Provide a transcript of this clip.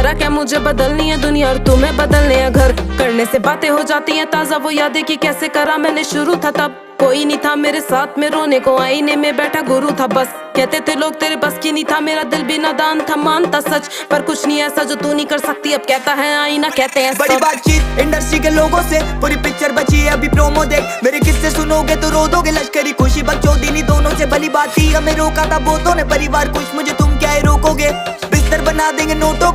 बोला क्या मुझे बदलनी है दुनिया और तुम्हें बदलने हैं घर। करने से बातें हो जाती हैं ताजा, वो यादें कि कैसे करा मैंने शुरू था तब। कोई नहीं था मेरे साथ में रोने को, आईने में बैठा गुरु था बस। कहते थे लोग तेरे बस की नहीं था, मेरा दिल भी नादान था, मानता सच। पर कुछ नहीं ऐसा जो तू नहीं कर सकती, अब कहता है आईना, कहते हैं बड़ी बातचीत इंडस्ट्री के लोगों से, पूरी पिक्चर बची है अभी प्रोमो देख। मेरे किस्से सुनोगे तो रो दोगे, लश्करी खुशी बकचोदी दोनों से भली बात थी। हमें रोका था बहुतों ने, परिवार खुश मुझे तुम क्या ही रोकोगे। बिस्तर बना देंगे नोटों